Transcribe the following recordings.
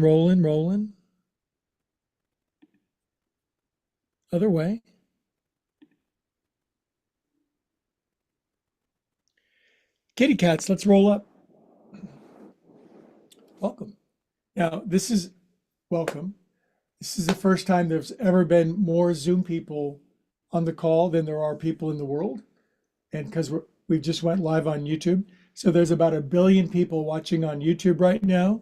rolling. Other way. Kitty cats, let's roll up. Welcome. Now, welcome. This is the first time there's ever been more Zoom people on the call than there are people in the world. And because we just went live on YouTube. So there's about 1 billion people watching on YouTube right now.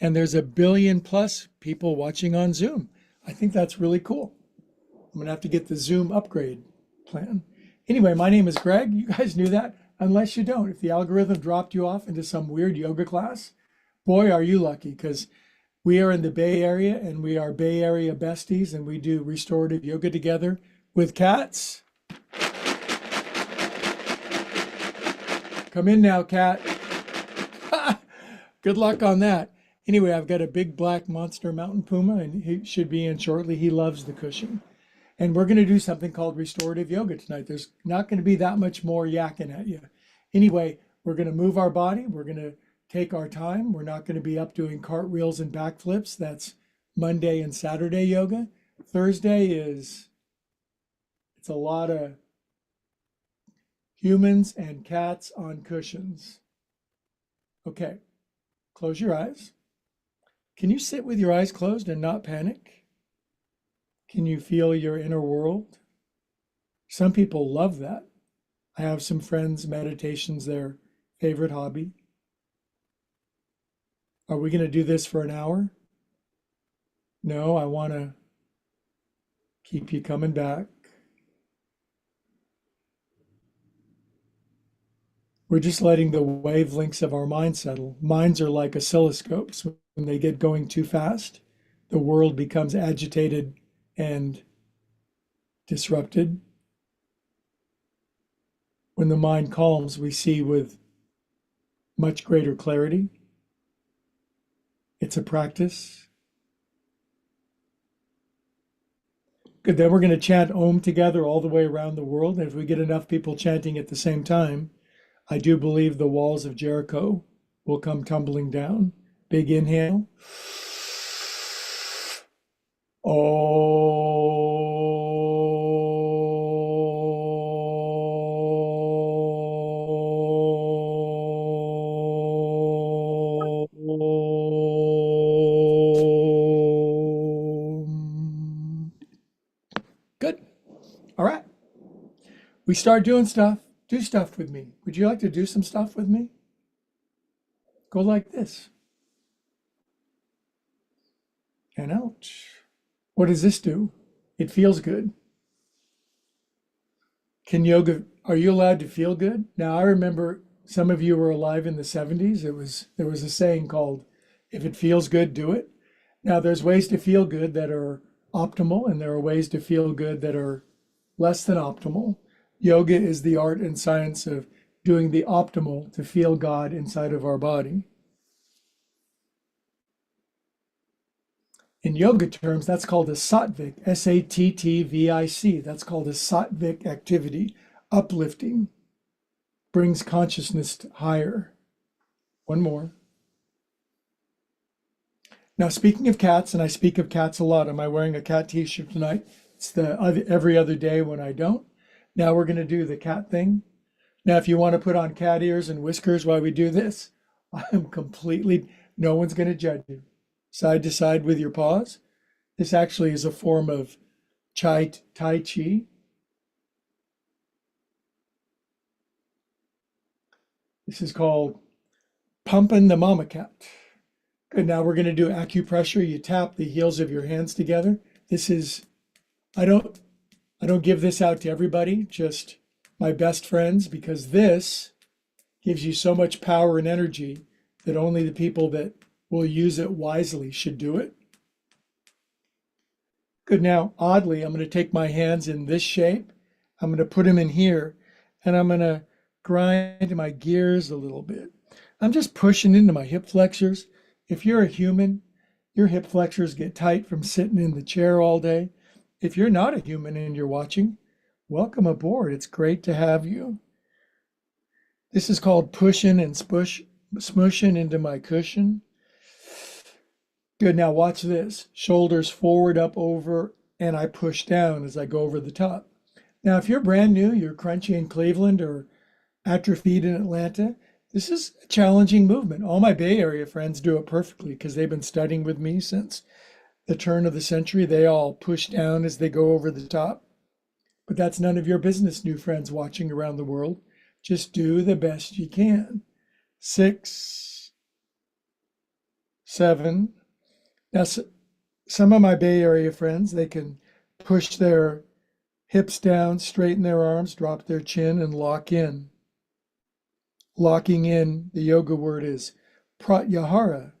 And there's 1 billion plus people watching on Zoom. I think that's really cool. I'm gonna have to get the Zoom upgrade plan. Anyway, my name is Greg. You guys knew that, unless you don't. If the algorithm dropped you off into some weird yoga class, boy, are you lucky, because we are in the Bay Area and we are Bay Area besties and we do restorative yoga together with cats. Come in now, cat. Good luck on that. Anyway, I've got a big black monster mountain puma and he should be in shortly. He loves the cushion. And we're going to do something called restorative yoga tonight. There's not going to be that much more yakking at you. Anyway, we're going to move our body. We're going to take our time. We're not going to be up doing cartwheels and backflips. That's Monday and Saturday yoga. Thursday it's a lot of humans and cats on cushions. Okay, close your eyes. Can you sit with your eyes closed and not panic? Can you feel your inner world? Some people love that. I have some friends, meditation's their favorite hobby. Are we going to do this for an hour? No, I want to keep you coming back. We're just letting the wavelengths of our mind settle. Minds are like oscilloscopes. When they get going too fast, the world becomes agitated and disrupted. When the mind calms, we see with much greater clarity. It's a practice. Good, then we're going to chant Om together all the way around the world. And if we get enough people chanting at the same time, I do believe the walls of Jericho will come tumbling down. Big inhale. Good. All right. We start doing stuff. Do stuff with me. Would you like to do some stuff with me? Go like this. And out. What does this do? It feels good. Are you allowed to feel good? Now, I remember some of you were alive in the 70s. There was a saying called, if it feels good, do it. Now, there's ways to feel good that are optimal, and there are ways to feel good that are less than optimal. Yoga is the art and science of doing the optimal to feel God inside of our body. In yoga terms, that's called a sattvic, S-A-T-T-V-I-C. That's called a sattvic activity. Uplifting, brings consciousness higher. One more. Now, speaking of cats, and I speak of cats a lot. Am I wearing a cat t-shirt tonight? It's every other day when I don't. Now we're going to do the cat thing. Now, if you want to put on cat ears and whiskers while we do this, no one's going to judge you. Side to side with your paws. This actually is a form of Tai Chi. This is called pumping the mama cat. Good, now we're going to do acupressure. You tap the heels of your hands together. I don't give this out to everybody, just my best friends, because this gives you so much power and energy that only the people that will use it wisely should do it. Good, now oddly, I'm going to take my hands in this shape. I'm going to put them in here, and I'm going to grind my gears a little bit. I'm just pushing into my hip flexors. If you're a human, your hip flexors get tight from sitting in the chair all day. If you're not a human and you're watching, welcome aboard. It's great to have you. This is called pushing and smushing into my cushion. Good. Now watch this. Shoulders forward, up, over, and I push down as I go over the top. Now, if you're brand new, you're crunchy in Cleveland or atrophied in Atlanta, this is a challenging movement. All my Bay Area friends do it perfectly because they've been studying with me since the turn of the century. They all push down as they go over the top. But that's none of your business, new friends watching around the world. Just do the best you can. 6, 7. Now, some of my Bay Area friends, they can push their hips down, straighten their arms, drop their chin, and lock in. Locking in, the yoga word is pratyahara.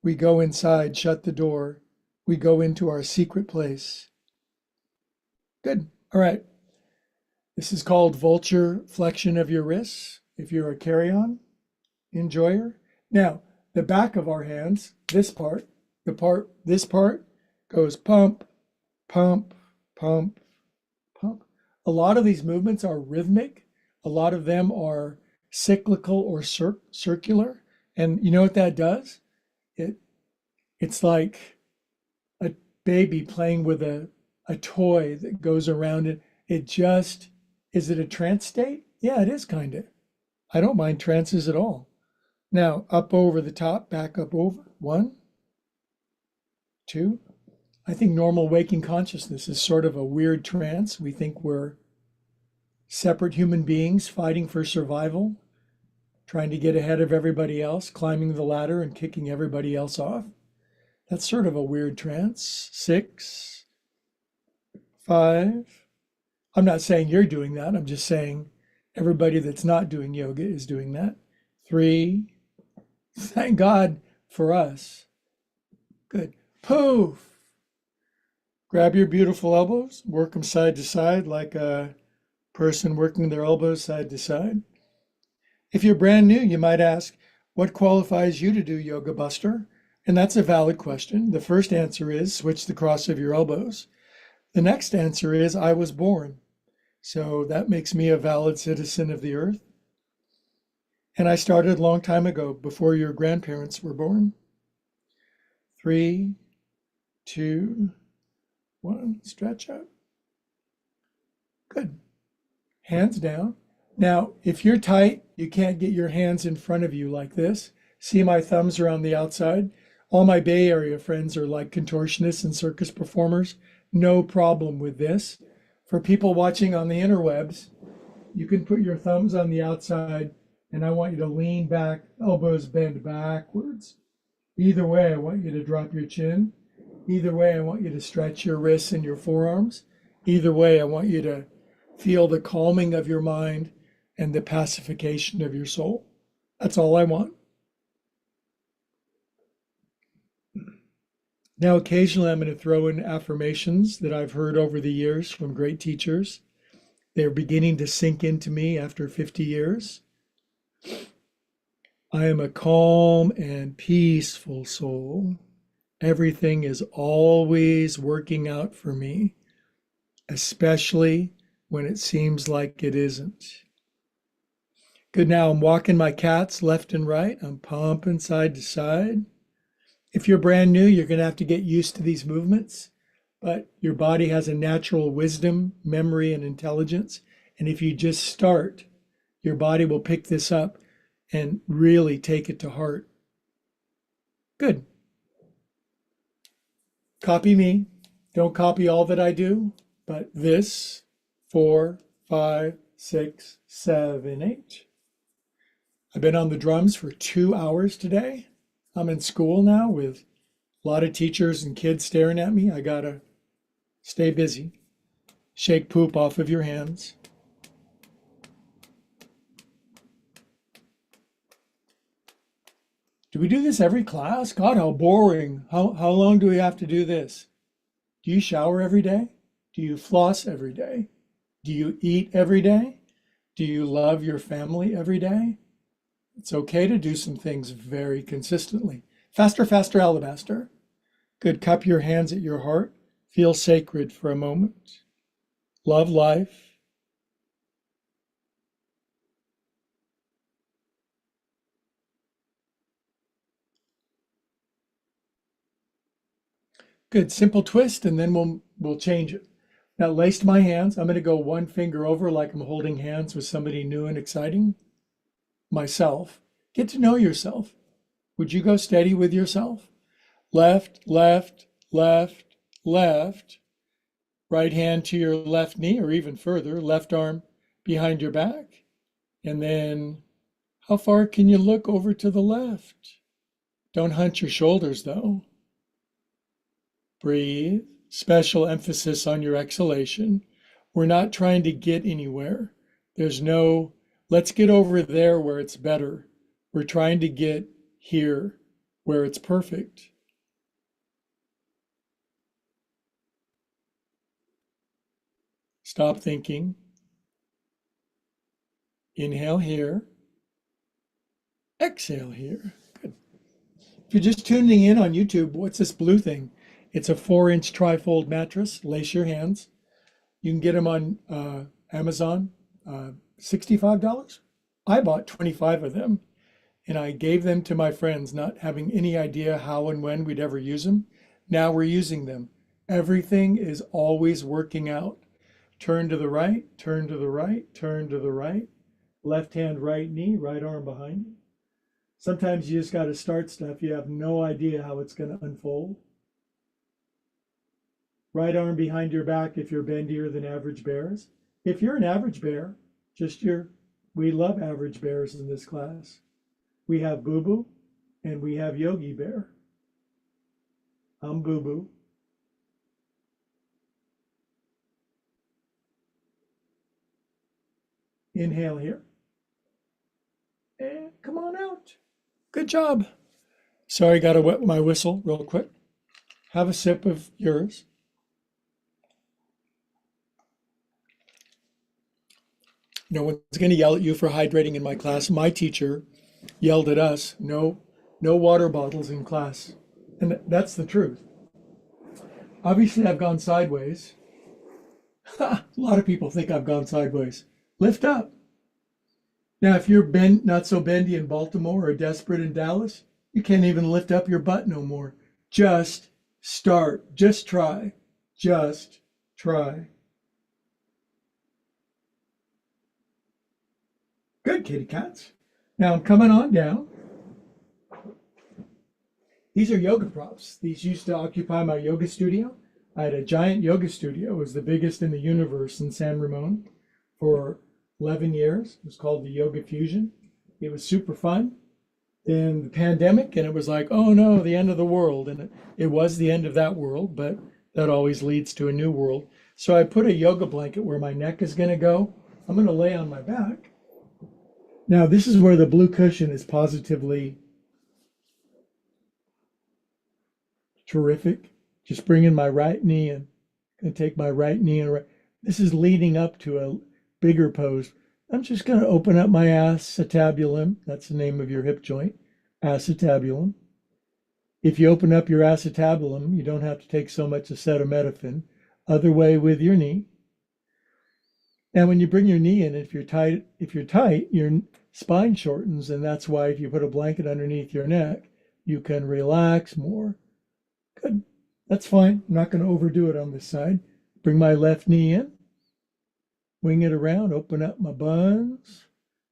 We go inside, shut the door. We go into our secret place. Good. All right. This is called vulture flexion of your wrists. If you're a carry-on enjoyer. Now, the back of our hands, this part goes pump, pump, pump, pump. A lot of these movements are rhythmic. A lot of them are cyclical or circular. And you know what that does? It's like a baby playing with a toy that goes around it. Is it a trance state? Yeah, it is kind of. I don't mind trances at all. Now, up over the top, back up over. 1, 2. I think normal waking consciousness is sort of a weird trance. We think we're separate human beings fighting for survival, trying to get ahead of everybody else, climbing the ladder and kicking everybody else off. That's sort of a weird trance. 6, 5. I'm not saying you're doing that. I'm just saying everybody that's not doing yoga is doing that. 3. Thank God for us. Good. Poof. Grab your beautiful elbows, work them side to side like a person working their elbows side to side. If you're brand new, you might ask, what qualifies you to do Yoga Buster? And that's a valid question. The first answer is switch the cross of your elbows. The next answer is I was born. So that makes me a valid citizen of the earth. And I started a long time ago, before your grandparents were born. 3, 2, 1, stretch out. Good. Hands down. Now, if you're tight, you can't get your hands in front of you like this. See, my thumbs are on the outside. All my Bay Area friends are like contortionists and circus performers. No problem with this. For people watching on the interwebs, you can put your thumbs on the outside, and I want you to lean back, elbows bend backwards. Either way, I want you to drop your chin. Either way, I want you to stretch your wrists and your forearms. Either way, I want you to feel the calming of your mind and the pacification of your soul. That's all I want. Now, occasionally I'm going to throw in affirmations that I've heard over the years from great teachers. They're beginning to sink into me after 50 years. I am a calm and peaceful soul. Everything is always working out for me, especially when it seems like it isn't. Good. Now I'm walking my cats left and right. I'm pumping side to side. If you're brand new, you're going to have to get used to these movements, but your body has a natural wisdom, memory, and intelligence. And if you just start, your body will pick this up and really take it to heart. Good. Copy me. Don't copy all that I do, but this, 4, 5, 6, 7, 8. I've been on the drums for 2 hours today. I'm in school now with a lot of teachers and kids staring at me. I gotta stay busy. Shake poop off of your hands. Do we do this every class? God, how boring. How long do we have to do this? Do you shower every day? Do you floss every day? Do you eat every day? Do you love your family every day? It's okay to do some things very consistently. Faster, faster, alabaster. Good. Cup your hands at your heart. Feel sacred for a moment. Love life. Good. Simple twist, and then we'll change it. Now lace my hands. I'm going to go one finger over like I'm holding hands with somebody new and exciting. Myself. Get to know yourself. Would you go steady with yourself? Left, left, left, left. Right hand to your left knee, or even further, left arm behind your back. And then how far can you look over to the left? Don't hunch your shoulders though. Breathe. Special emphasis on your exhalation. We're not trying to get anywhere. There's no, let's get over there where it's better. We're trying to get here where it's perfect. Stop thinking. Inhale here. Exhale here. Good. If you're just tuning in on YouTube, what's this blue thing? It's a 4-inch trifold mattress. Lace your hands. You can get them on Amazon, $65. I bought 25 of them, and I gave them to my friends, not having any idea how and when we'd ever use them. Now we're using them. Everything is always working out. Turn to the right, turn to the right, turn to the right. Left hand, right knee, right arm behind you. Sometimes you just got to start stuff. You have no idea how it's going to unfold. Right arm behind your back if you're bendier than average bears. If you're an average bear, we love average bears in this class. We have Boo Boo and we have Yogi Bear. I'm Boo Boo. Inhale here. And come on out. Good job. Sorry, got to wet my whistle real quick. Have a sip of yours. No one's going to yell at you for hydrating in my class. My teacher yelled at us, no water bottles in class. And that's the truth. Obviously, I've gone sideways. A lot of people think I've gone sideways. Lift up. Now, if you're not so bendy in Baltimore or desperate in Dallas, you can't even lift up your butt no more. Just start. Just try. Just try. Good, kitty cats. Now I'm coming on down. These are yoga props. These used to occupy my yoga studio. I had a giant yoga studio. It was the biggest in the universe in San Ramon for 11 years. It was called the Yoga Fusion. It was super fun. Then the pandemic, and it was like, oh no, the end of the world. And it was the end of that world, but that always leads to a new world. So I put a yoga blanket where my neck is going to go. I'm going to lay on my back. Now, this is where the blue cushion is positively terrific. Just bring in my right knee and going to take my right knee and right. This is leading up to a bigger pose. I'm just going to open up my acetabulum. That's the name of your hip joint, acetabulum. If you open up your acetabulum, you don't have to take so much acetaminophen. Other way with your knee. And when you bring your knee in, if you're tight, your spine shortens, and that's why if you put a blanket underneath your neck, you can relax more. Good. That's fine. I'm not going to overdo it on this side. Bring my left knee in, wing it around, open up my buns.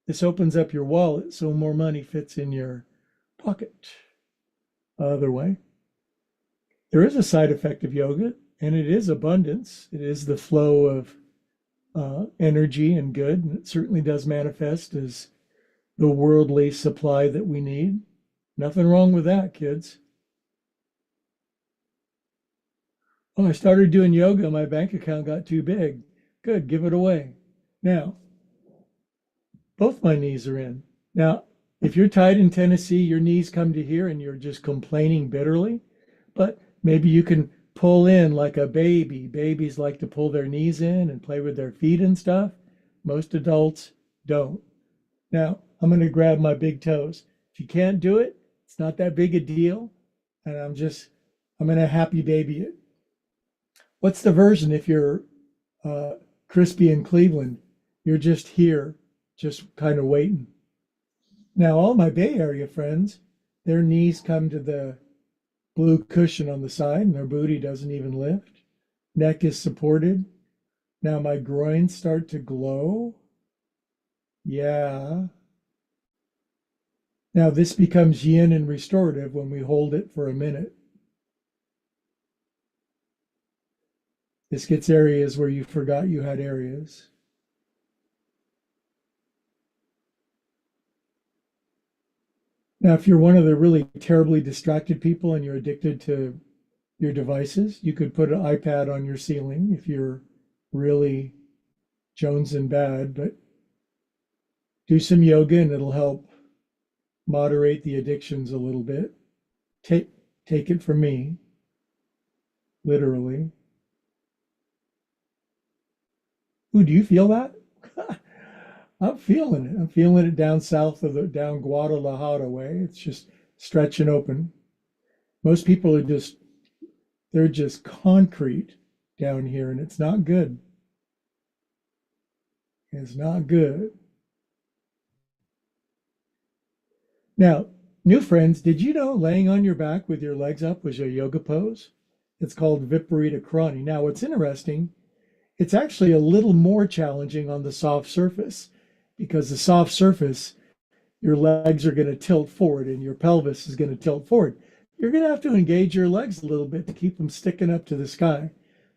This opens up your wallet so more money fits in your pocket. Other way. There is a side effect of yoga, and it is abundance. It is the flow of energy and good, and it certainly does manifest as the worldly supply that we need. Nothing wrong with that, kids. Oh, I started doing yoga, my bank account got too big. Good, give it away. Now, both my knees are in. Now, if you're tight in Tennessee, your knees come to here and you're just complaining bitterly, but maybe you can pull in like a baby. Babies like to pull their knees in and play with their feet and stuff. Most adults don't. Now, I'm going to grab my big toes. If you can't do it, it's not that big a deal. And I'm going to happy baby it. What's the version if you're crispy in Cleveland? You're just here, just kind of waiting. Now, all my Bay Area friends, their knees come to the Blue cushion on the side, and their booty doesn't even lift. Neck is supported. Now my groins start to glow. Yeah. Now this becomes yin and restorative when we hold it for a minute. This gets areas where you forgot you had areas. Now, if you're one of the really terribly distracted people and you're addicted to your devices, you could put an iPad on your ceiling if you're really Jones and bad, but do some yoga and it'll help moderate the addictions a little bit. Take take it from me, literally. Ooh, do you feel that? I'm feeling it. I'm feeling it down south of the down Guadalajara way. It's just stretching open. Most people are just they're just concrete down here, and it's not good. It's not good. Now, new friends, did you know laying on your back with your legs up was a yoga pose? It's called Viparita Karani. Now, what's interesting, it's actually a little more challenging on the soft surface because the soft surface, your legs are going to tilt forward and your pelvis is going to tilt forward. You're going to have to engage your legs a little bit to keep them sticking up to the sky.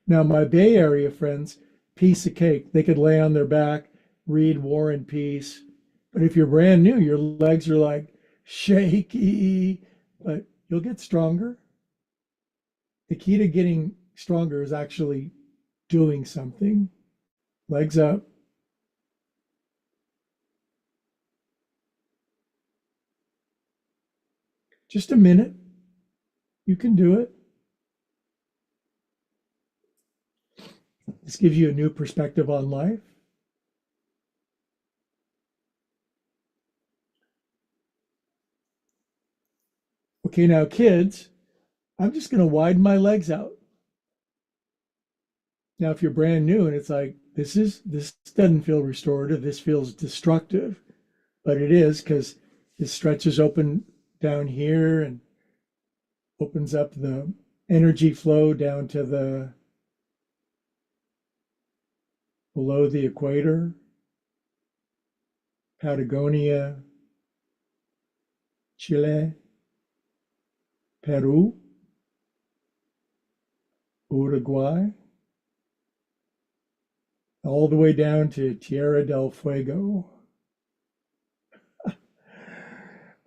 Now, my Bay Area friends, piece of cake. They could lay on their back, read War and Peace. But if you're brand new, your legs are like shaky, but you'll get stronger. The key to getting stronger is actually doing something. Legs up. Just a minute. You can do it. This gives you a new perspective on life. Okay, now kids, I'm just going to widen my legs out. Now, if you're brand new and it's like, this doesn't feel restorative, this feels destructive, but it is because it stretches open down here and opens up the energy flow down to the below the equator, Patagonia, Chile, Peru, Uruguay, all the way down to Tierra del Fuego.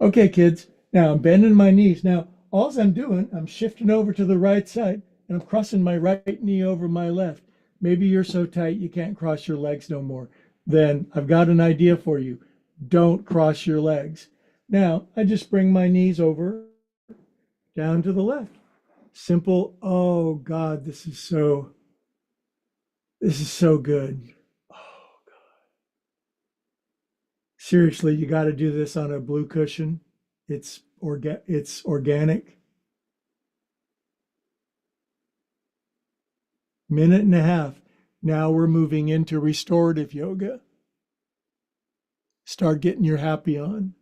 Okay, kids, now I'm bending my knees. Now, all I'm doing, I'm shifting over to the right side and I'm crossing my right knee over my left. Maybe you're so tight you can't cross your legs no more. Then I've got an idea for you. Don't cross your legs. Now, I just bring my knees over down to the left. Simple. Oh God, this is so good. Oh, seriously, you got to do this on a blue cushion. It's organic. Minute and a half. Now we're moving into restorative yoga. Start getting your happy on.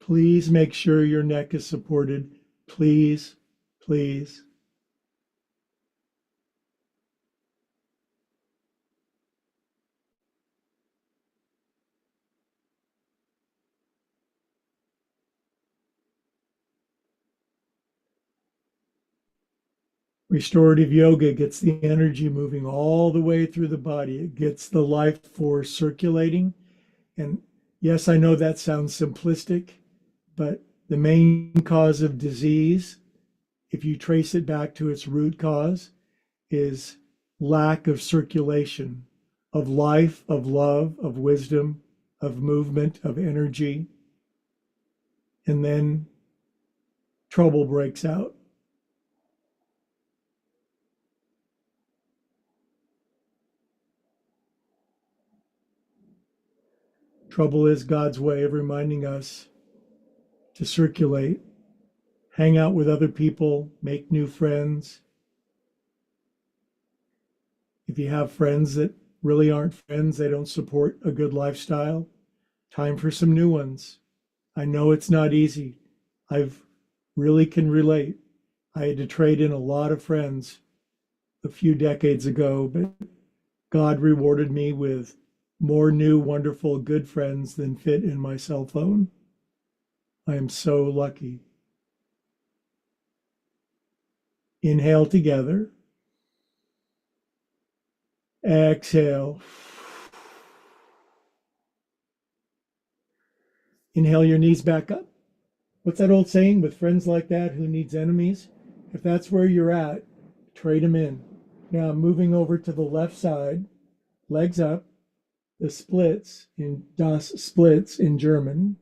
Please make sure your neck is supported. Please, please. Restorative yoga gets the energy moving all the way through the body. It gets the life force circulating. And yes, I know that sounds simplistic, but the main cause of disease, if you trace it back to its root cause, is lack of circulation of life, of love, of wisdom, of movement, of energy. And then trouble breaks out. Trouble is God's way of reminding us to circulate, hang out with other people, make new friends. If you have friends that really aren't friends, they don't support a good lifestyle, time for some new ones. I know it's not easy. I've really can relate. I had to trade in a lot of friends a few decades ago, but God rewarded me with more new, wonderful, good friends than fit in my cell phone. I am so lucky. Inhale together. Exhale. Inhale your knees back up. What's that old saying? With friends like that, who needs enemies? If that's where you're at, trade them in. Now I'm moving over to the left side, legs up, the splits in Das Splits in German.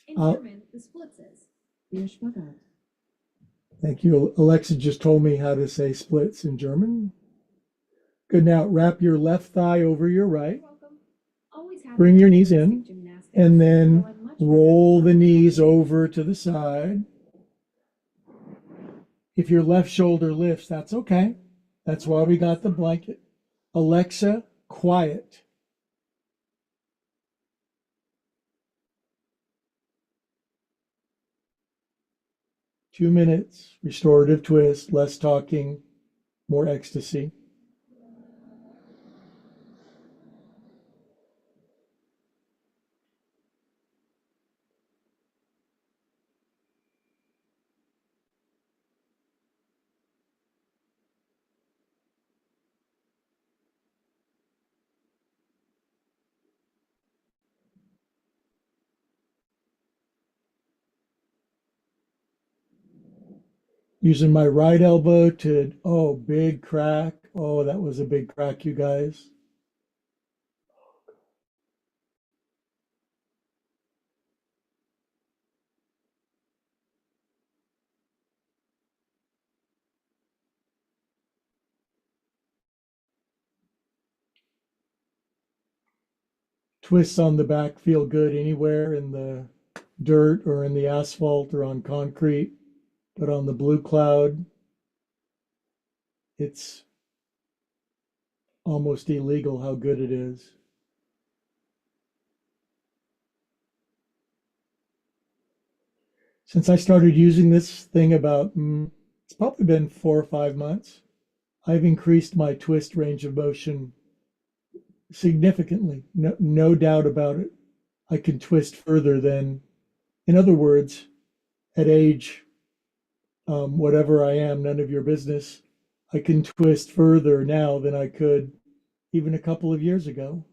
In German, the splits is Der Spagat. Thank you. Alexa just told me how to say splits in German. Good. Now wrap your left thigh over your right. Bring your knees in, and then roll the knees over to the side. If your left shoulder lifts, that's okay. That's why we got the blanket. Alexa, quiet. Two minutes, restorative twist, less talking, more ecstasy. Using my right elbow to, oh, big crack. Oh, that was a big crack, you guys. Twists on the back feel good anywhere in the dirt or in the asphalt or on concrete, but on the blue cloud, it's almost illegal how good it is. Since I started using this thing about, it's probably been 4 or 5 months, I've increased my twist range of motion significantly. No doubt about it. I can twist further than, in other words, at age whatever I am, none of your business, I can twist further now than I could even a couple of years ago.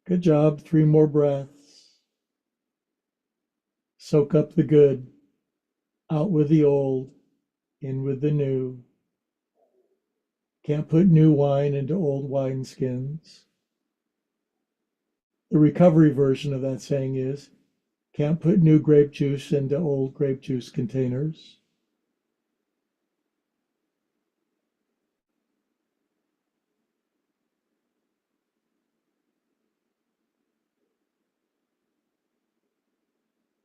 Good job. 3 more breaths. Soak up the good. Out with the old, in with the new. Can't put new wine into old wineskins. The recovery version of that saying is, can't put new grape juice into old grape juice containers.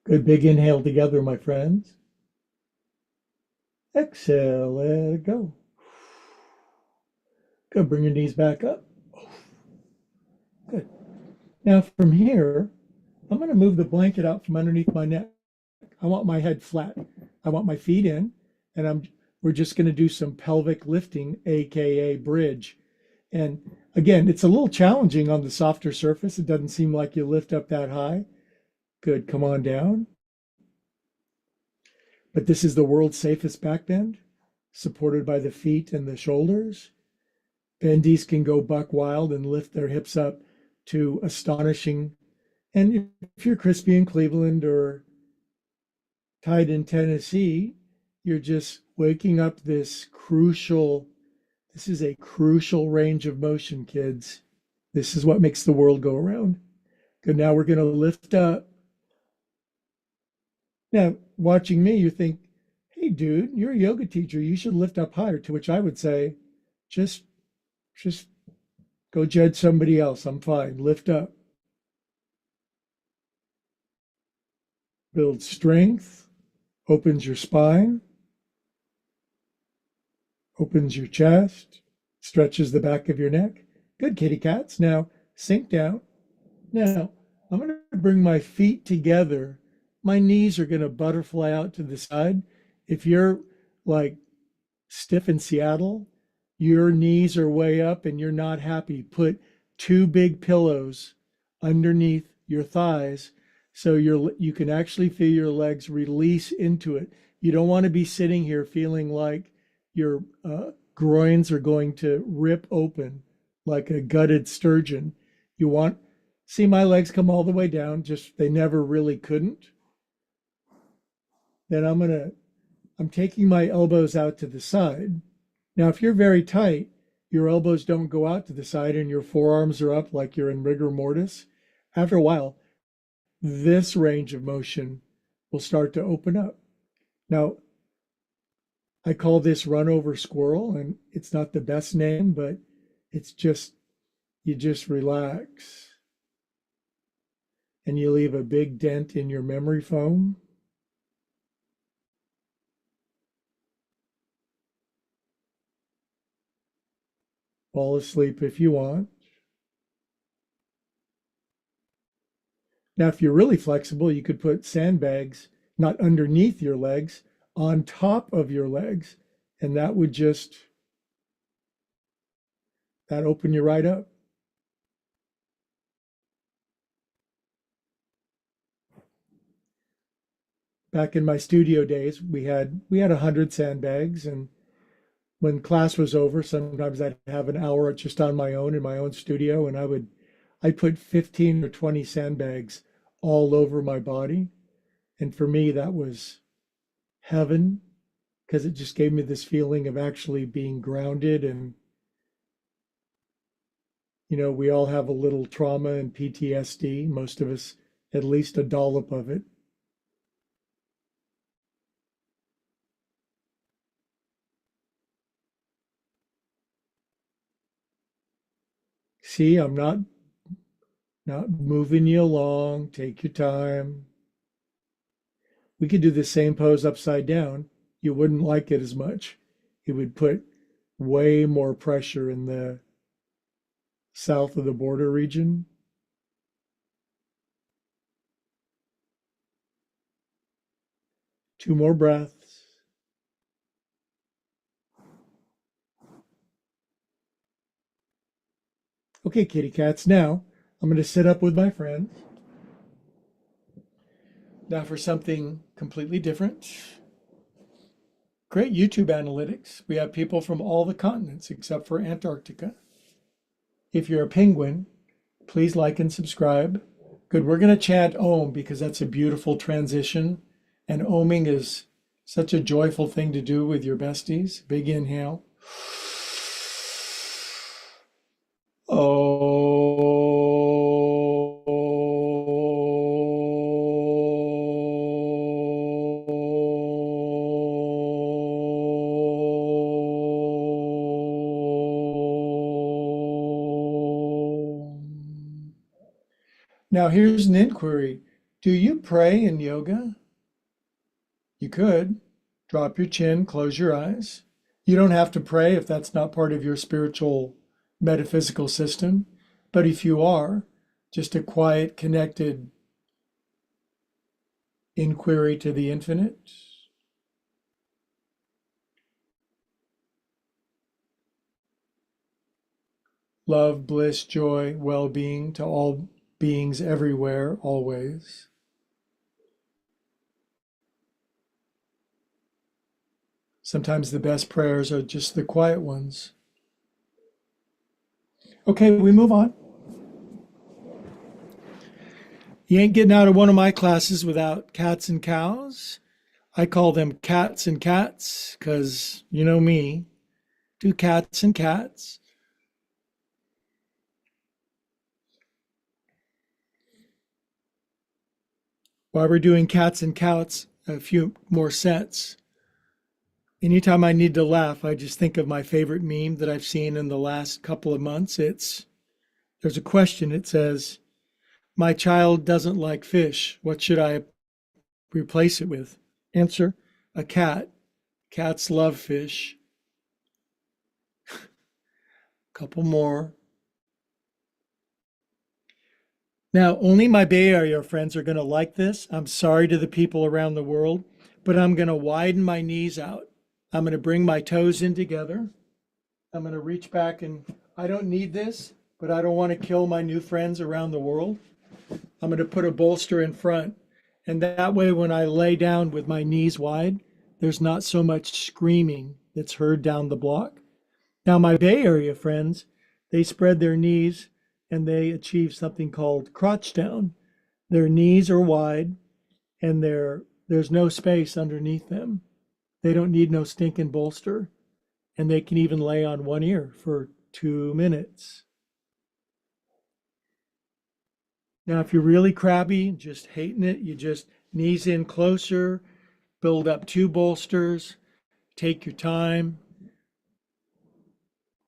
Good big inhale together, my friends. Exhale, let it go. Good, bring your knees back up. Good. Now from here, I'm going to move the blanket out from underneath my neck. I want my head flat. I want my feet in, and we're just going to do some pelvic lifting, aka bridge. And again, it's a little challenging on the softer surface. It doesn't seem like you lift up that high. Good, come on down. But this is the world's safest back bend, supported by the feet and the shoulders. Bendies can go buck wild and lift their hips up to astonishing. And if you're crispy in Cleveland or tight in Tennessee, you're just waking up this crucial This is a crucial range of motion, kids. This is what makes the world go around. Good. Now we're going to lift up. Now, watching me, you think, hey, dude, you're a yoga teacher. You should lift up higher. To which I would say, just, just go judge somebody else. I'm fine. Lift up. Builds strength, opens your spine, opens your chest, stretches the back of your neck. Good, kitty cats. Now sink down. Now I'm going to bring my feet together. My knees are going to butterfly out to the side. If you're like stiff in Seattle, your knees are way up and you're not happy, put two big pillows underneath your thighs so you can actually feel your legs release into it. You don't want to be sitting here feeling like your groins are going to rip open like a gutted sturgeon. You want, see my legs come all the way down, just they never really couldn't. Then I'm taking my elbows out to the side. Now, if you're very tight, your elbows don't go out to the side and your forearms are up like you're in rigor mortis. After a while, this range of motion will start to open up. Now, I call this run over squirrel, and it's not the best name, but it's just, you just relax and you leave a big dent in your memory foam. Fall asleep if you want. Now, if you're really flexible, you could put sandbags not underneath your legs, on top of your legs, and that would just, that open you right up. Back in my studio days, we had 100 sandbags, and when class was over, sometimes I'd have an hour just on my own in my own studio, and I'd put 15 or 20 sandbags all over my body. And for me, that was heaven, because it just gave me this feeling of actually being grounded. And, you know, we all have a little trauma and PTSD, most of us, at least a dollop of it. See, I'm not moving you along. Take your time. We could do the same pose upside down. You wouldn't like it as much. It would put way more pressure in the south of the border region. Two more breaths. Okay, kitty cats. Now I'm going to sit up with my friends. Now for something completely different. Great YouTube analytics. We have people from all the continents except for Antarctica. If you're a penguin, please like and subscribe. Good. We're going to chant Om because that's a beautiful transition. And Oming is such a joyful thing to do with your besties. Big inhale. Now, here's an inquiry. Do you pray in yoga? You could. Drop your chin, close your eyes. You don't have to pray if that's not part of your spiritual metaphysical system. But if you are, just a quiet, connected inquiry to the infinite. Love, bliss, joy, well-being to all beings everywhere, always. Sometimes the best prayers are just the quiet ones. Okay, we move on. You ain't getting out of one of my classes without cats and cows. I call them cats and cats because you know me. Do cats and cats. While we're doing cats and cows, a few more sets. Anytime I need to laugh, I just think of my favorite meme that I've seen in the last couple of months. There's a question. It says, "My child doesn't like fish. What should I replace it with?" Answer, a cat. Cats love fish. Couple more. Now, only my Bay Area friends are going to like this. I'm sorry to the people around the world, but I'm going to widen my knees out. I'm going to bring my toes in together. I'm going to reach back, and I don't need this, but I don't want to kill my new friends around the world. I'm going to put a bolster in front. And that way, when I lay down with my knees wide, there's not so much screaming that's heard down the block. Now, my Bay Area friends, they spread their knees and they achieve something called crotch down. Their knees are wide and there's no space underneath them. They don't need no stinking bolster. And they can even lay on one ear for 2 minutes. Now, if you're really crabby, just hating it, you just knees in closer, build up 2 bolsters, take your time.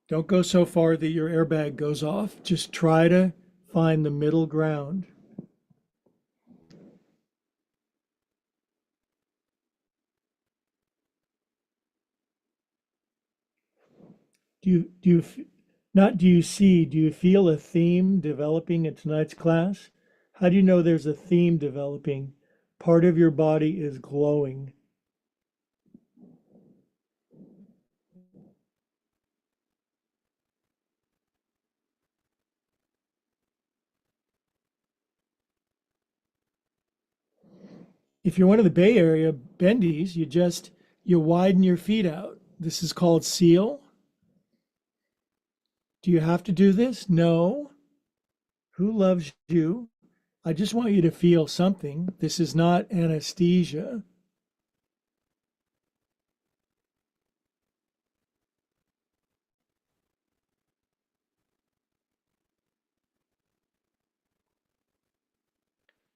Don't go so far that your airbag goes off. Just try to find the middle ground. Do you see, do you feel a theme developing in tonight's class? How do you know there's a theme developing? Part of your body is glowing. If you're one of the Bay Area bendies, you widen your feet out. This is called seal. Do you have to do this? No. Who loves you? I just want you to feel something. This is not anesthesia.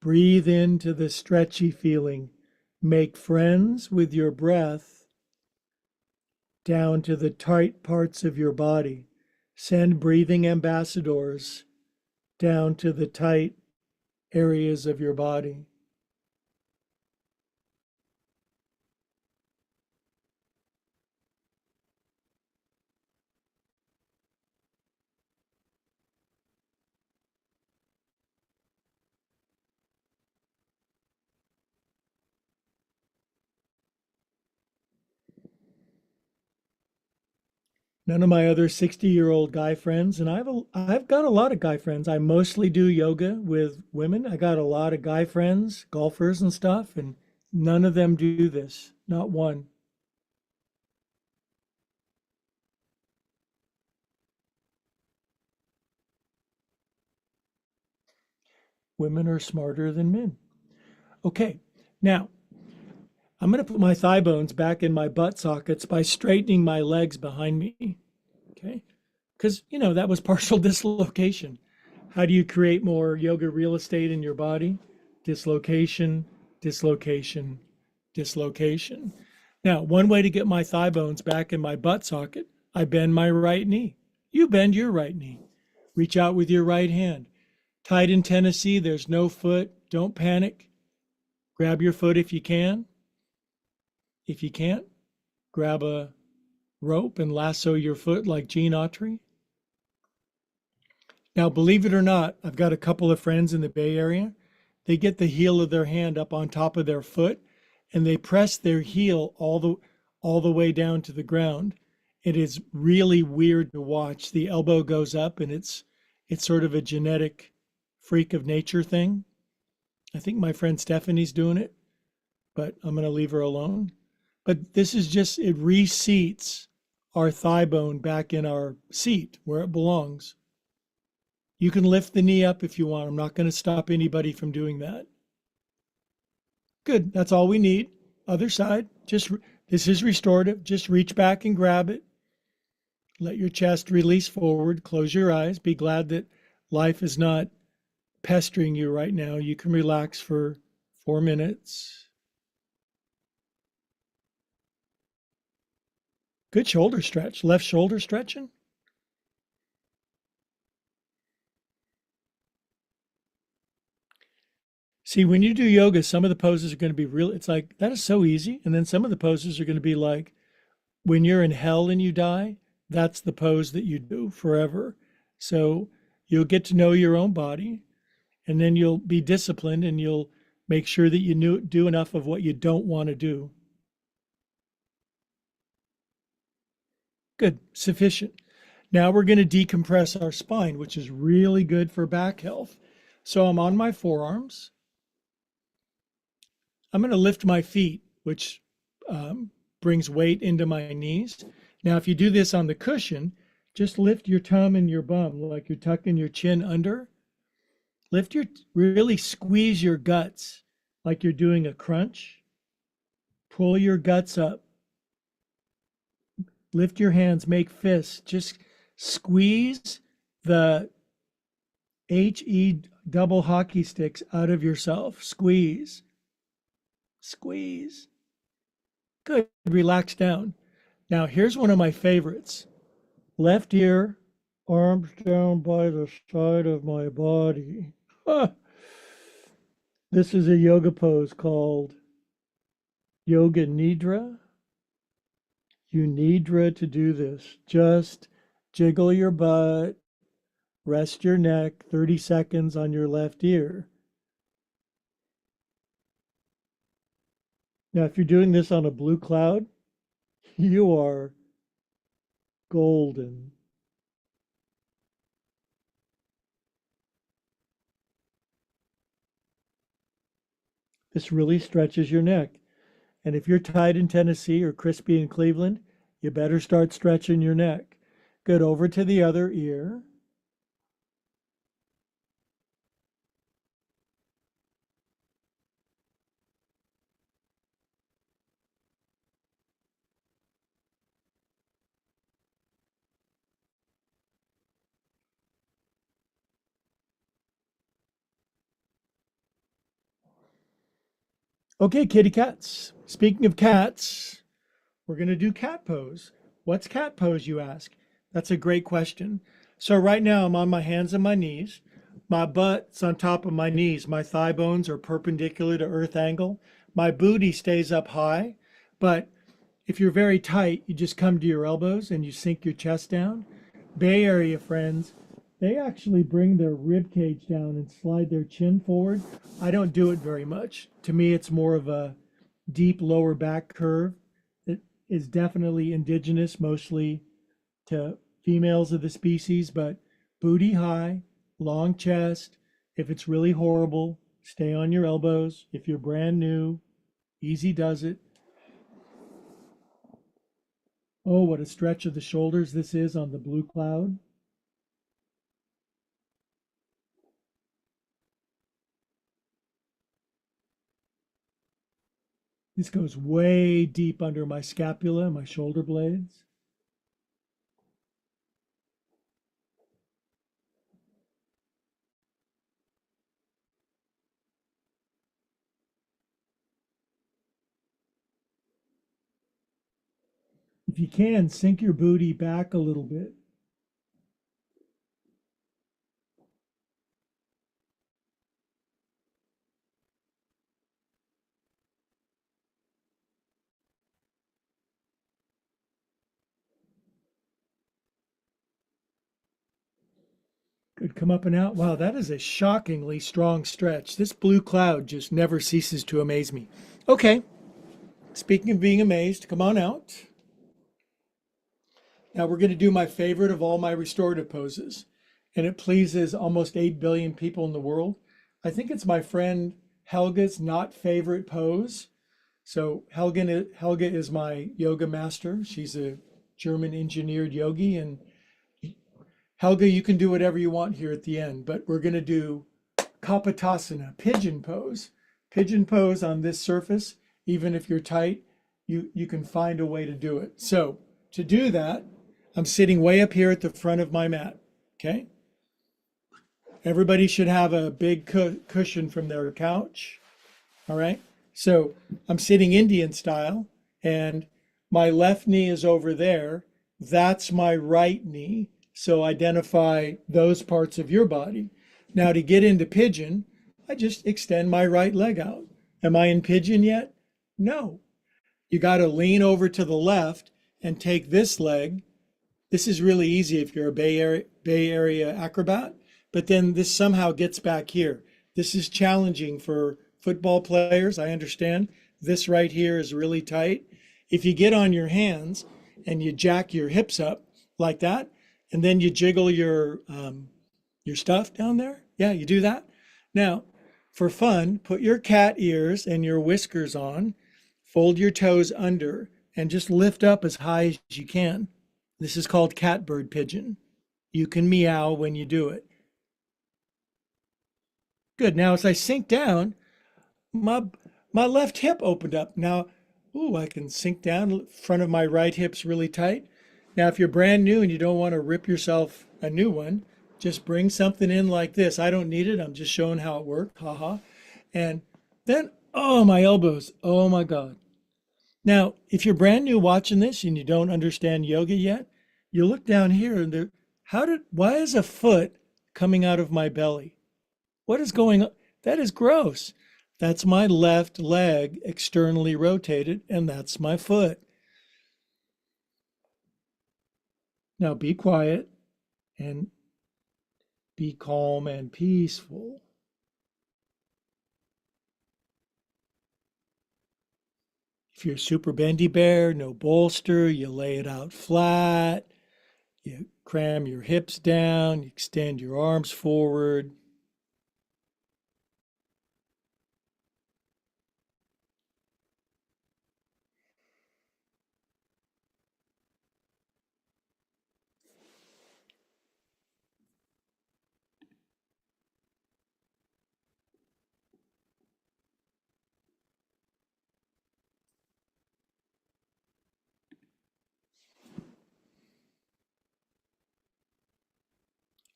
Breathe into the stretchy feeling. Make friends with your breath down to the tight parts of your body. Send breathing ambassadors down to the tight areas of your body. None of my other 60-year-old guy friends, and I've got a lot of guy friends. I mostly do yoga with women. I got a lot of guy friends, golfers and stuff, and none of them do this, not one. Women are smarter than men. Okay, now I'm going to put my thigh bones back in my butt sockets by straightening my legs behind me. Okay, because that was partial dislocation. How do you create more yoga real estate in your body? Dislocation, dislocation, dislocation. Now, one way to get my thigh bones back in my butt socket, I bend my right knee. You bend your right knee. Reach out with your right hand. Tight in Tennessee, there's no foot. Don't panic. Grab your foot if you can. If you can't, grab a rope and lasso your foot like Gene Autry. Now, believe it or not, I've got a couple of friends in the Bay Area. They get the heel of their hand up on top of their foot and they press their heel all the way down to the ground. It is really weird to watch. The elbow goes up and it's sort of a genetic freak of nature thing. I think my friend Stephanie's doing it, but I'm going to leave her alone. But this is just, it reseats our thigh bone back in our seat where it belongs. You can lift the knee up if you want. I'm not going to stop anybody from doing that. Good. That's all we need. Other side. This is restorative. Just reach back and grab it. Let your chest release forward. Close your eyes. Be glad that life is not pestering you right now. You can relax for 4 minutes. Good shoulder stretch. Left shoulder stretching. See, when you do yoga, some of the poses are going to be real. It's like, that is so easy. And then some of the poses are going to be like, when you're in hell and you die, that's the pose that you do forever. So you'll get to know your own body, and then you'll be disciplined, and you'll make sure that you do enough of what you don't want to do. Good, sufficient. Now we're going to decompress our spine, which is really good for back health. So I'm on my forearms. I'm going to lift my feet, which brings weight into my knees. Now, if you do this on the cushion, just lift your tum and your bum like you're tucking your chin under. Really squeeze your guts like you're doing a crunch. Pull your guts up. Lift your hands, make fists. Just squeeze the HE double hockey sticks out of yourself. Squeeze. Squeeze. Good. Relax down. Now, here's one of my favorites. Left ear, arms down by the side of my body. This is a yoga pose called Yoga Nidra. You nidra to do this. Just jiggle your butt, rest your neck 30 seconds on your left ear. Now, if you're doing this on a blue cloud, you are golden. This really stretches your neck. And if you're tight in Tennessee or crispy in Cleveland, you better start stretching your neck. Good. Over to the other ear. Okay, kitty cats. Speaking of cats, we're going to do cat pose. What's cat pose, you ask? That's a great question. So right now I'm on my hands and my knees. My butt's on top of my knees. My thigh bones are perpendicular to earth angle. My booty stays up high. But if you're very tight, you just come to your elbows and you sink your chest down. Bay Area friends, they actually bring their rib cage down and slide their chin forward. I don't do it very much. To me, it's more of a deep lower back curve. It is definitely indigenous, mostly to females of the species, but booty high, long chest. If it's really horrible, stay on your elbows. If you're brand new, easy does it. Oh, what a stretch of the shoulders this is on the blue cloud. This goes way deep under my scapula, my shoulder blades. If you can, sink your booty back a little bit. Good, come up and out. Wow, that is a shockingly strong stretch. This blue cloud just never ceases to amaze me. Okay, speaking of being amazed, come on out. Now we're going to do my favorite of all my restorative poses, and it pleases almost 8 billion people in the world. I think it's my friend Helga's not favorite pose. So Helga is my yoga master. She's a German engineered yogi, and Helga, you can do whatever you want here at the end, but we're going to do Kapotasana, pigeon pose. Pigeon pose on this surface, even if you're tight, you can find a way to do it. So to do that, I'm sitting way up here at the front of my mat. Okay. Everybody should have a big cushion from their couch. All right. So I'm sitting Indian style, and my left knee is over there. That's my right knee. So identify those parts of your body. Now to get into pigeon, I just extend my right leg out. Am I in pigeon yet? No. You got to lean over to the left and take this leg. This is really easy if you're a Bay Area acrobat, but then this somehow gets back here. This is challenging for football players. I understand. This right here is really tight. If you get on your hands and you jack your hips up like that, and then you jiggle your stuff down there, yeah, you do that. Now, for fun, put your cat ears and your whiskers on, fold your toes under, and just lift up as high as you can. This is called catbird pigeon. You can meow when you do it. Good. Now, as I sink down, my left hip opened up. Now, ooh, I can sink down. Front of my right hip's really tight. Now, if you're brand new and you don't want to rip yourself a new one, just bring something in like this. I don't need it. I'm just showing how it worked. Haha. And then, oh, my elbows. Oh my God. Now, if you're brand new watching this and you don't understand yoga yet, you look down here and why is a foot coming out of my belly? What is going on? That is gross. That's my left leg externally rotated, and that's my foot. Now be quiet and be calm and peaceful. If you're super bendy bear, no bolster, you lay it out flat, you cram your hips down, you extend your arms forward.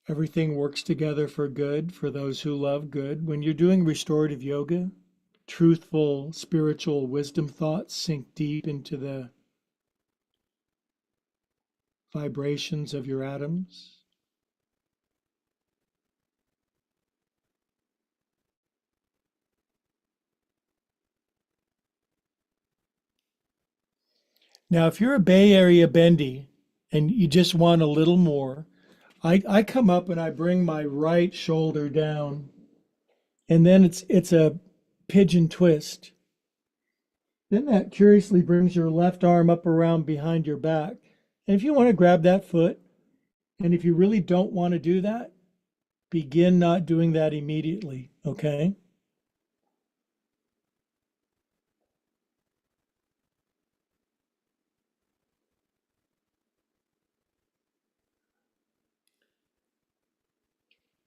Everything works together for good for those who love good. When you're doing restorative yoga, truthful spiritual wisdom thoughts sink deep into the vibrations of your atoms. Now, if you're a Bay Area bendy and you just want a little more, I come up and I bring my right shoulder down, and then it's a pigeon twist. Then that curiously brings your left arm up around behind your back. And if you want to grab that foot, and if you really don't want to do that, begin not doing that immediately, okay?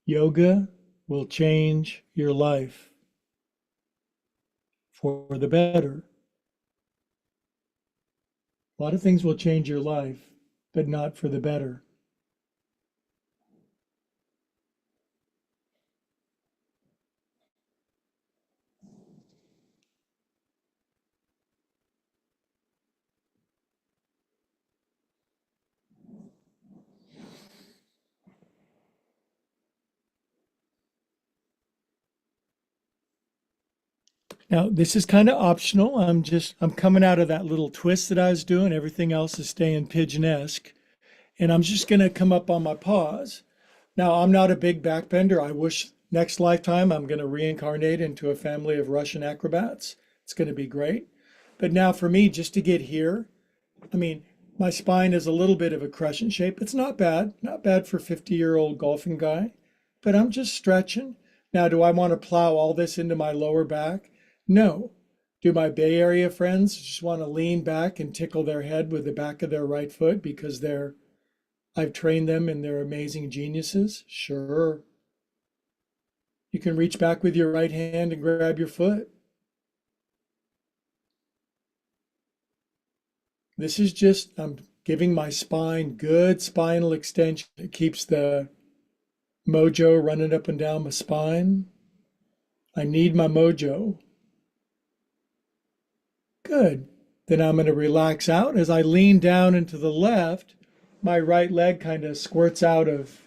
Yoga will change your life for the better. A lot of things will change your life, but not for the better. Now, this is kind of optional. I'm coming out of that little twist that I was doing. Everything else is staying pigeon-esque. And I'm just going to come up on my paws. Now, I'm not a big backbender. I wish next lifetime I'm going to reincarnate into a family of Russian acrobats. It's going to be great. But now for me, just to get here, I mean, my spine is a little bit of a crescent shape. It's not bad for a 50-year-old golfing guy, but I'm just stretching. Now, do I want to plow all this into my lower back? No. Do my Bay Area friends just want to lean back and tickle their head with the back of their right foot because I've trained them and they're amazing geniuses? Sure. You can reach back with your right hand and grab your foot. This is just, I'm giving my spine good spinal extension. It keeps the mojo running up and down my spine. I need my mojo. Good. Then I'm going to relax out. As I lean down into the left, my right leg kind of squirts out of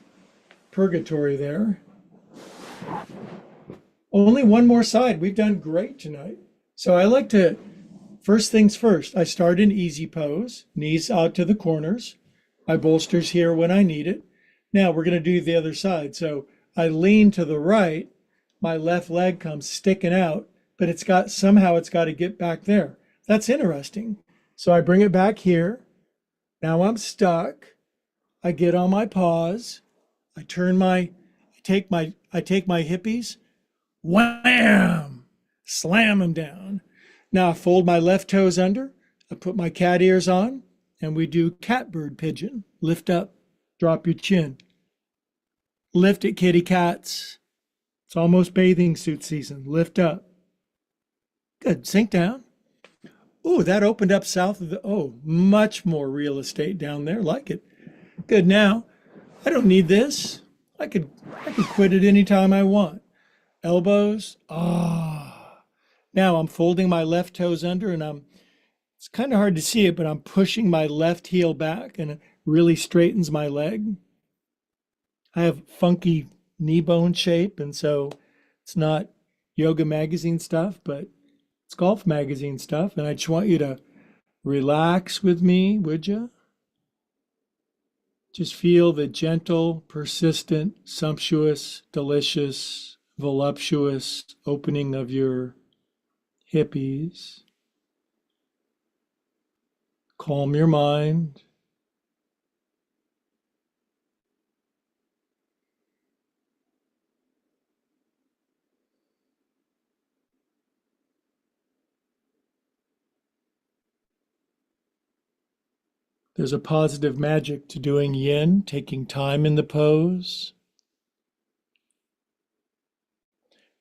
purgatory there. Only one more side. We've done great tonight. So I like to, first things first, I start in easy pose, knees out to the corners. My bolster's here when I need it. Now we're going to do the other side. So I lean to the right, my left leg comes sticking out, but somehow it's got to get back there. That's interesting. So I bring it back here. Now I'm stuck. I get on my paws. I take my hippies, wham, slam them down. Now I fold my left toes under. I put my cat ears on, and we do catbird pigeon. Lift up, drop your chin. Lift it, kitty cats. It's almost bathing suit season. Lift up. Good. Sink down. Oh, that opened up south of much more real estate down there. Like it. Good. Now, I don't need this. I could quit it anytime I want. Elbows. Now I'm folding my left toes under, and it's kind of hard to see it, but I'm pushing my left heel back, and it really straightens my leg. I have funky knee bone shape, and so it's not yoga magazine stuff, but it's golf magazine stuff. And I just want you to relax with me, would you? Just feel the gentle, persistent, sumptuous, delicious, voluptuous opening of your hippies. Calm your mind. There's a positive magic to doing yin, taking time in the pose.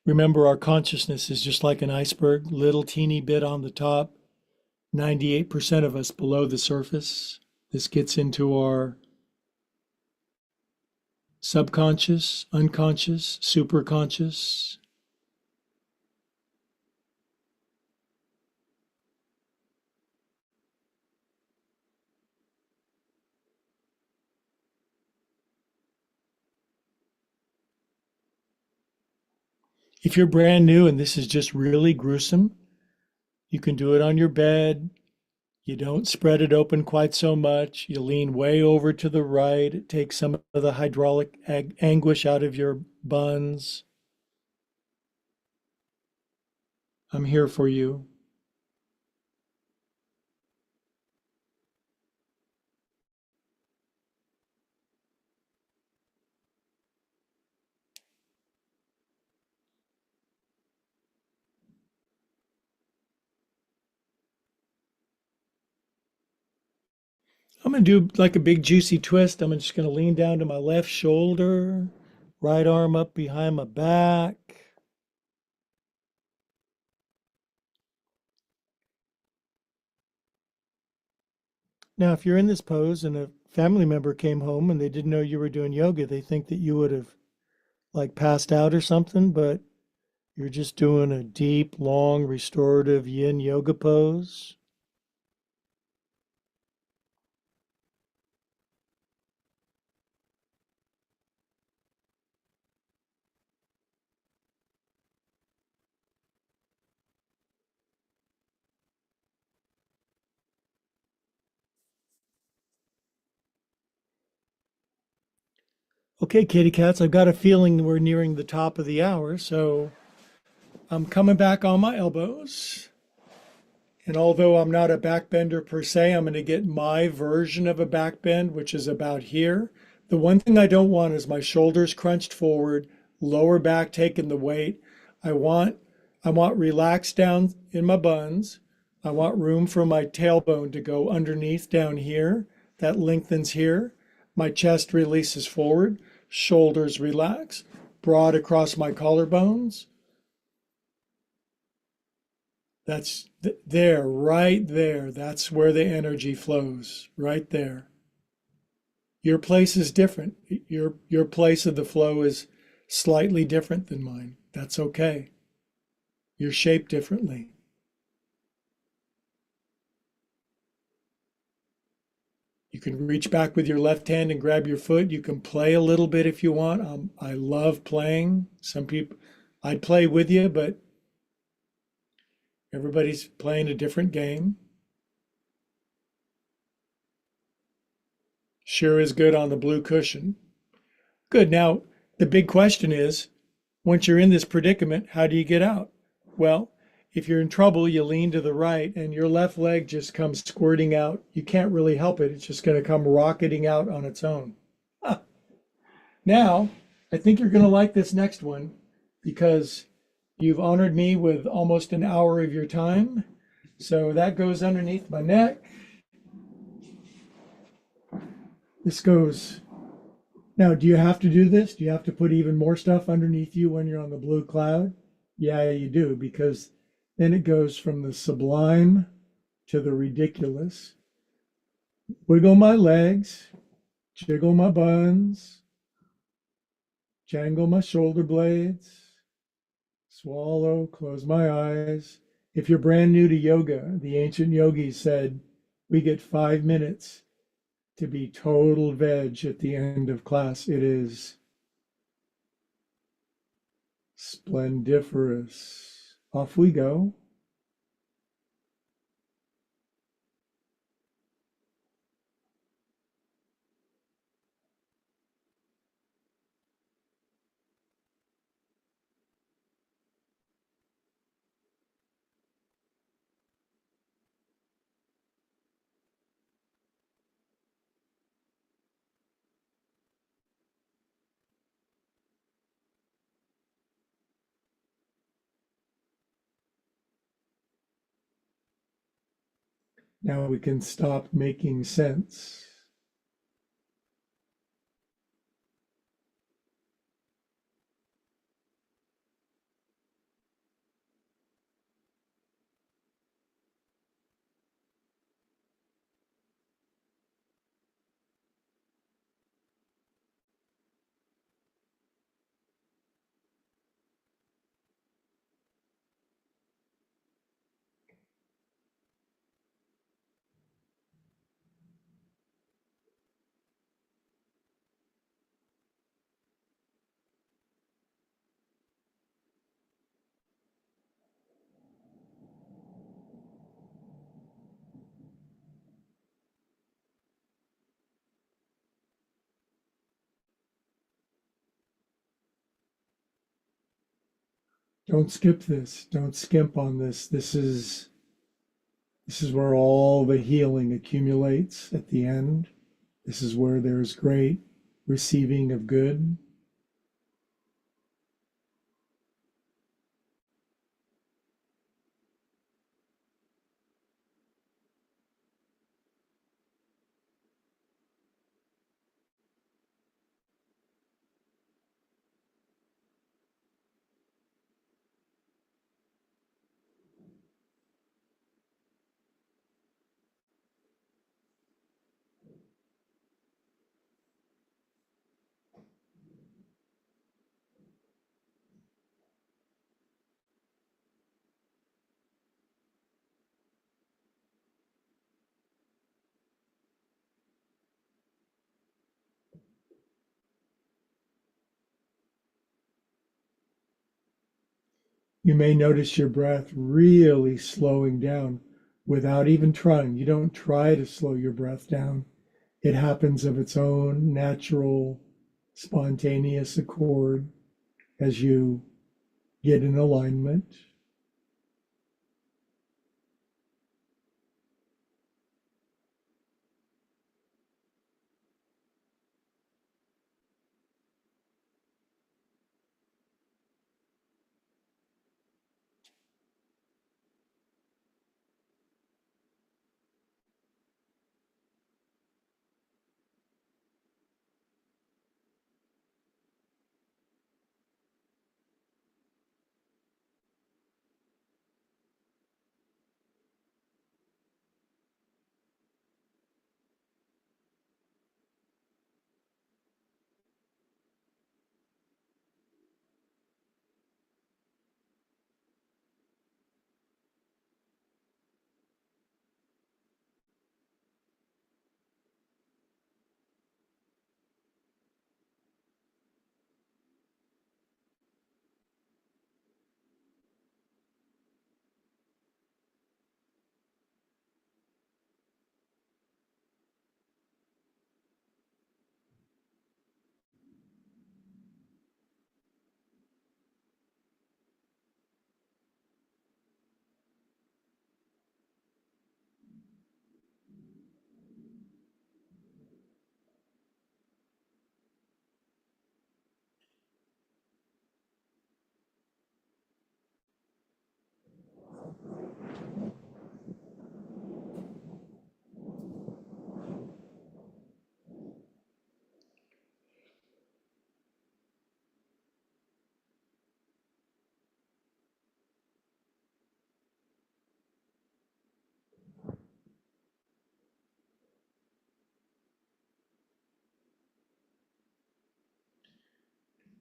Remember, our consciousness is just like an iceberg, little teeny bit on the top, 98% of us below the surface. This gets into our subconscious, unconscious, superconscious. If you're brand new and this is just really gruesome, you can do it on your bed. You don't spread it open quite so much. You lean way over to the right. It takes some of the hydraulic anguish out of your buns. I'm here for you. I'm going to do like a big juicy twist. I'm just going to lean down to my left shoulder, right arm up behind my back. Now, if you're in this pose and a family member came home and they didn't know you were doing yoga, they think that you would have like passed out or something, but you're just doing a deep, long, restorative yin yoga pose. Okay, kitty cats, I've got a feeling we're nearing the top of the hour, so I'm coming back on my elbows. And although I'm not a backbender per se, I'm going to get my version of a backbend, which is about here. The one thing I don't want is my shoulders crunched forward, lower back taking the weight. I want relaxed down in my buns. I want room for my tailbone to go underneath down here. That lengthens here. My chest releases forward, shoulders relax, broad across my collarbones. That's there, right there. That's where the energy flows, right there. Your place is different. Your place of the flow is slightly different than mine. That's okay. You're shaped differently. You can reach back with your left hand and grab your foot. You can play a little bit if you want. I love playing. Some people, I'd play with you, but everybody's playing a different game. Sure is good on the blue cushion. Good. Now, the big question is, once you're in this predicament, how do you get out? Well, if you're in trouble, you lean to the right and your left leg just comes squirting out. You can't really help it. It's just going to come rocketing out on its own. Now, I think you're going to like this next one because you've honored me with almost an hour of your time. So that goes underneath my neck. This goes. Now, do you have to do this? Do you have to put even more stuff underneath you when you're on the blue cloud? Yeah, you do, because then it goes from the sublime to the ridiculous. Wiggle my legs, jiggle my buns, jangle my shoulder blades, swallow, close my eyes. If you're brand new to yoga, the ancient yogis said we get 5 minutes to be total veg at the end of class. It is splendiferous. Off we go. Now we can stop making sense. Don't skip this. Don't skimp on this. This is where all the healing accumulates at the end. This is where there's great receiving of good. You may notice your breath really slowing down without even trying. You don't try to slow your breath down. It happens of its own natural, spontaneous accord as you get in alignment.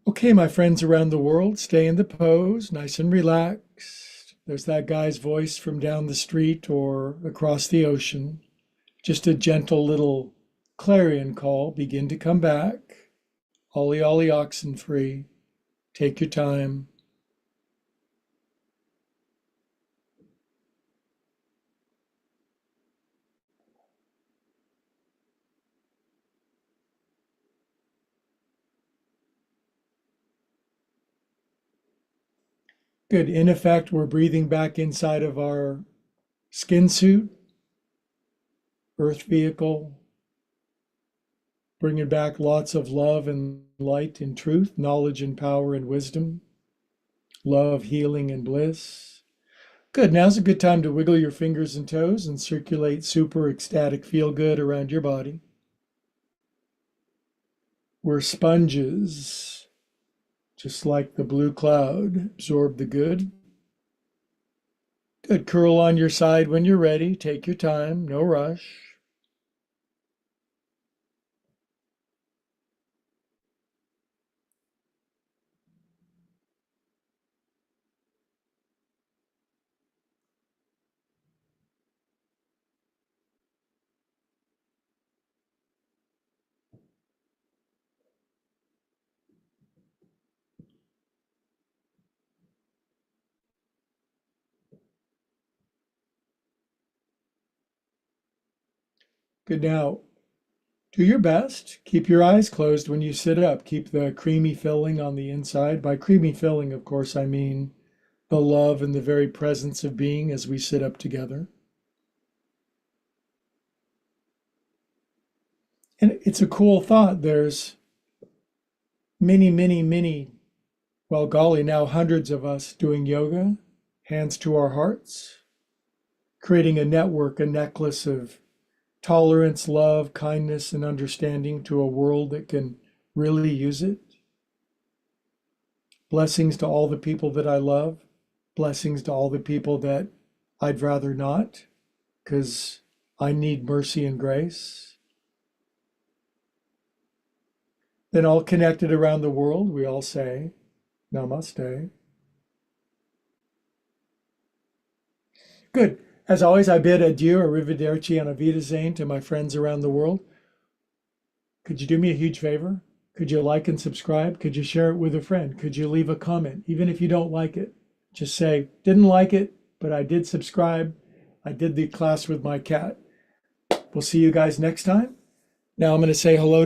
Okay, my friends around the world, stay in the pose, nice and relaxed. There's that guy's voice from down the street or across the ocean. Just a gentle little clarion call. Begin to come back. Ollie, ollie, oxen free. Take your time. Good. In effect, we're breathing back inside of our skin suit, earth vehicle, bringing back lots of love and light and truth, knowledge and power and wisdom, love, healing, and bliss. Good. Now's a good time to wiggle your fingers and toes and circulate super ecstatic feel good around your body. We're sponges, just like the blue cloud. Absorb the good. Good. Curl on your side when you're ready. Take your time, no rush. Good. Now, do your best. Keep your eyes closed when you sit up. Keep the creamy filling on the inside. By creamy filling, of course, I mean the love and the very presence of being as we sit up together. And it's a cool thought. There's many, well, golly, now hundreds of us doing yoga, hands to our hearts, creating a network, a necklace of tolerance, love, kindness, and understanding to a world that can really use it. Blessings to all the people that I love. Blessings to all the people that I'd rather not, because I need mercy and grace. Then all connected around the world, we all say, Namaste. Good. As always, I bid adieu, arrivederci, and auf Wiedersehen to my friends around the world. Could you do me a huge favor? Could you like and subscribe? Could you share it with a friend? Could you leave a comment, even if you don't like it? Just say, didn't like it, but I did subscribe. I did the class with my cat. We'll see you guys next time. Now I'm going to say hello to